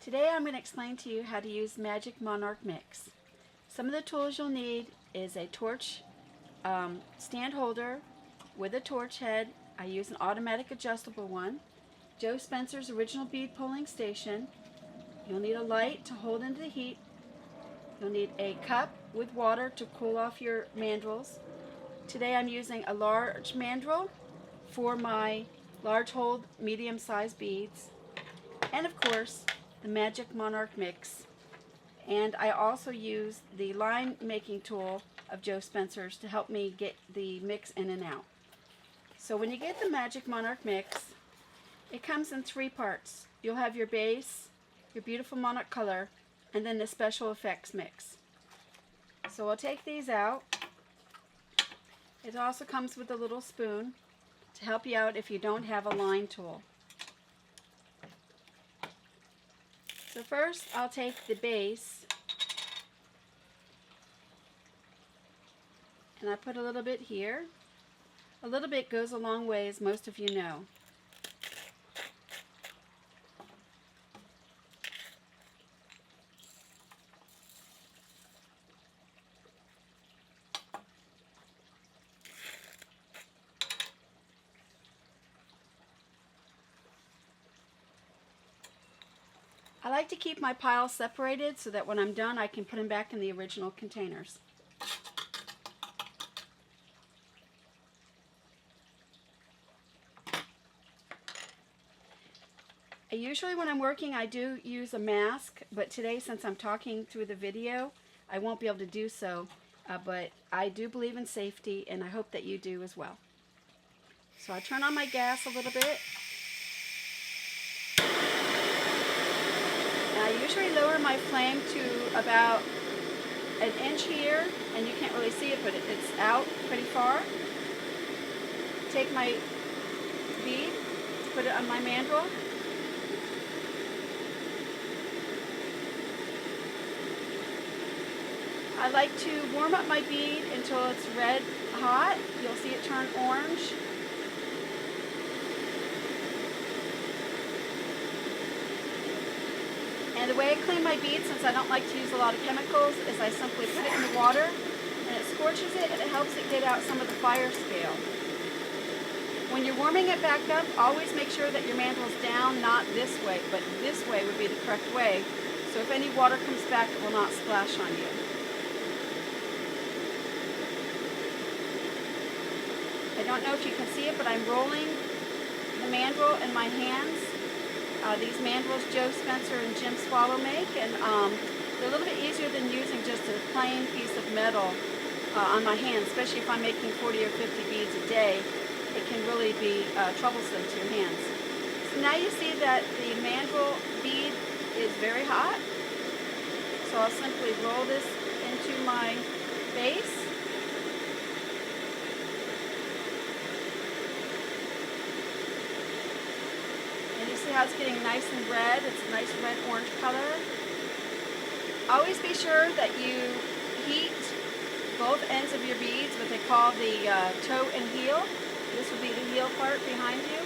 Today I'm going to explain to you how to use Magic Monarch Mix. Some of the tools you'll need is a torch stand holder with a torch head. I use an automatic adjustable one. Joe Spencer's original bead pulling station. You'll need a light to hold into the heat. You'll need a cup with water to cool off your mandrels. Today I'm using a large mandrel for my large hold medium-sized beads. And of course, the Magic Monarch Mix. And I also use the line making tool of Joe Spencer's to help me get the mix in and out. So when you get the Magic Monarch Mix, it comes in three parts. You'll have your base, your beautiful monarch color, and then the special effects mix. So I'll take these out. It also comes with a little spoon to help you out if you don't have a line tool. So first I'll take the base and I put a little bit here. A little bit goes a long way, as most of you know. I like to keep my piles separated so that when I'm done I can put them back in the original containers. Usually when I'm working I do use a mask, but today since I'm talking through the video I won't be able to do so, but I do believe in safety and I hope that you do as well. So I turn on my gas a little bit. I usually lower my flame to about an inch here, and you can't really see it, but it's out pretty far. Take my bead, put it on my mandrel. I like to warm up my bead until it's red hot. You'll see it turn orange. And the way I clean my beads, since I don't like to use a lot of chemicals, is I simply put it in the water and it scorches it and it helps it get out some of the fire scale. When you're warming it back up, always make sure that your mandrel is down, not this way, but this way would be the correct way. So if any water comes back, it will not splash on you. I don't know if you can see it, but I'm rolling the mandrel in my hands. These mandrels Joe Spencer and Jim Swallow make, and they're a little bit easier than using just a plain piece of metal on my hands, especially if I'm making 40 or 50 beads a day. It can really be troublesome to your hands. So now you see that the mandrel bead is very hot. So I'll simply roll this into my base. See how it's getting nice and red? It's a nice red-orange color. Always be sure that you heat both ends of your beads, what they call the toe and heel. This will be the heel part behind you.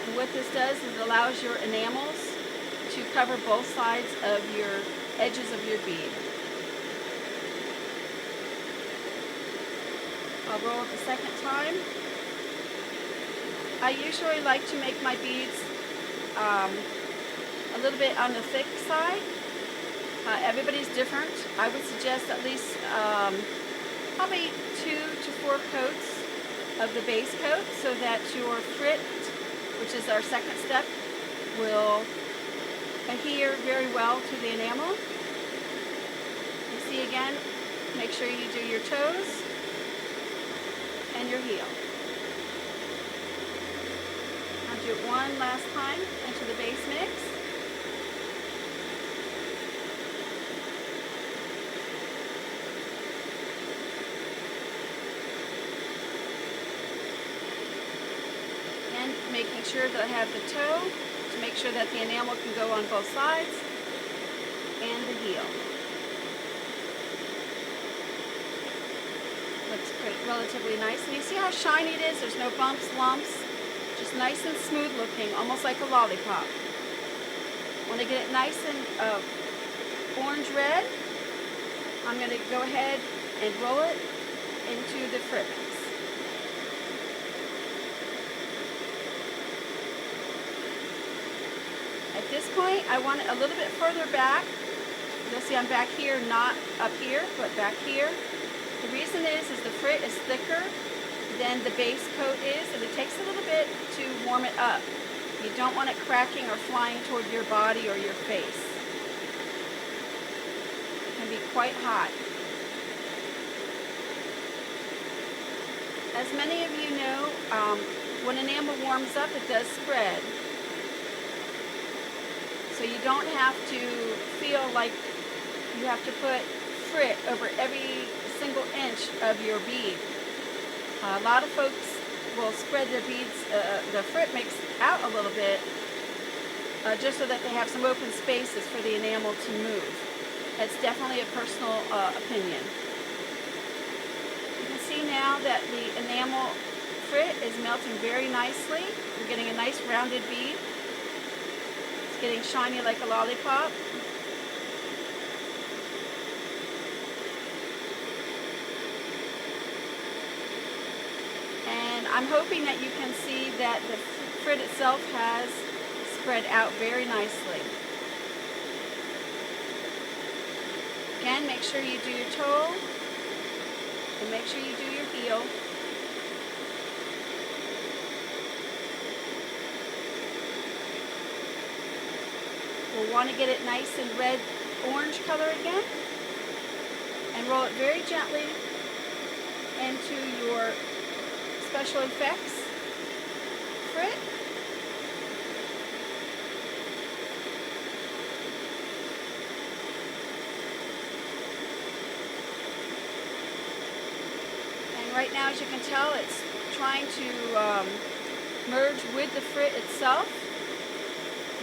And what this does is it allows your enamels to cover both sides of your edges of your bead. I'll roll it the second time. I usually like to make my beads a little bit on the thick side. Everybody's different. I would suggest at least probably 2 to 4 coats of the base coat so that your frit, which is our second step, will adhere very well to the enamel. You see again, make sure you do your toes and your heel. I'll do it one last time into the base mix. And making sure that I have the toe to make sure that the enamel can go on both sides, and the heel. Looks relatively nice. And you see how shiny it is? There's no bumps, lumps. Just nice and smooth looking, almost like a lollipop. When I get it nice and orange red, I'm going to go ahead and roll it into the frit mix. At this point, I want it a little bit further back. You'll see I'm back here, not up here, but back here. The reason is the frit is thicker than the base coat is, and it takes a little bit to warm it up. You don't want it cracking or flying toward your body or your face. It can be quite hot. As many of you know, when enamel warms up, it does spread. So you don't have to feel like you have to put frit over every single inch of your bead. A lot of folks will spread their beads, the frit mix out a little bit, just so that they have some open spaces for the enamel to move. That's definitely a personal opinion. You can see now that the enamel frit is melting very nicely. We're getting a nice rounded bead. It's getting shiny like a lollipop. And I'm hoping that you can see that the frit itself has spread out very nicely. Again, make sure you do your toe and make sure you do your heel. We'll want to get it nice and red orange color again, and roll it very gently into your special effects frit. And right now, as you can tell, it's trying to merge with the frit itself.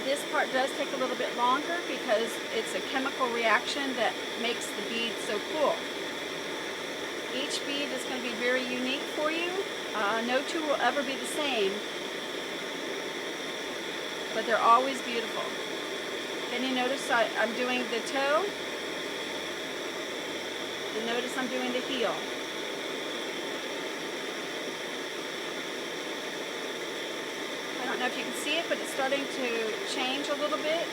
This part does take a little bit longer because it's a chemical reaction that makes the bead so cool. Each bead is going to be very unique for you. No two will ever be the same, but they're always beautiful. Then you notice I'm doing the toe, and notice I'm doing the heel. I don't know if you can see it, but it's starting to change a little bit.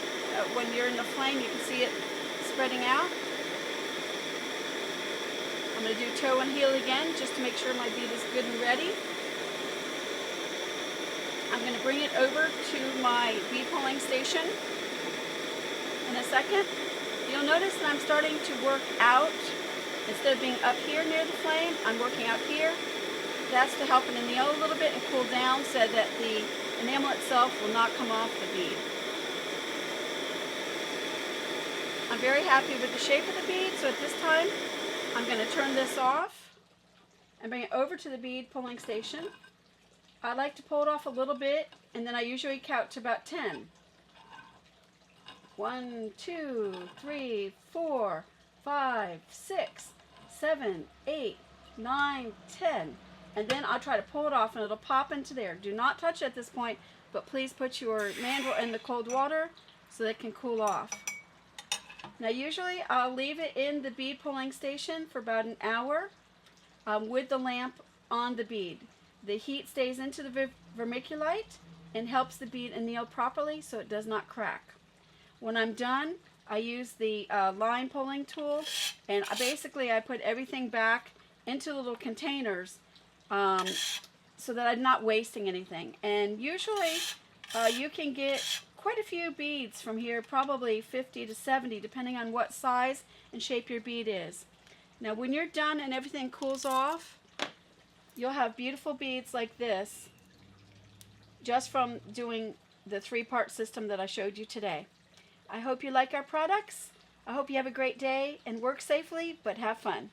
When you're in the flame, you can see it spreading out. I'm going to do toe and heel again just to make sure my bead is good and ready. I'm going to bring it over to my bead pulling station in a second. You'll notice that I'm starting to work out. Instead of being up here near the flame, I'm working out here. That's to help it anneal a little bit and cool down so that the enamel itself will not come off the bead. I'm very happy with the shape of the bead, so at this time I'm going to turn this off and bring it over to the bead pulling station. I like to pull it off a little bit, and then I usually count to about 10. 1, 2, 3, 4, 5, 6, 7, 8, 9, 10. And then I'll try to pull it off and it'll pop into there. Do not touch it at this point, but please put your mandrel in the cold water so that it can cool off. Now usually I'll leave it in the bead pulling station for about an hour with the lamp on the bead. The heat stays into the vermiculite and helps the bead anneal properly so it does not crack. When I'm done, I use the line pulling tool, and basically I put everything back into little containers so that I'm not wasting anything. And usually you can get quite a few beads from here, probably 50 to 70, depending on what size and shape your bead is. Now when you're done and everything cools off, you'll have beautiful beads like this just from doing the 3-part system that I showed you today. I hope you like our products. I hope you have a great day and work safely, but have fun.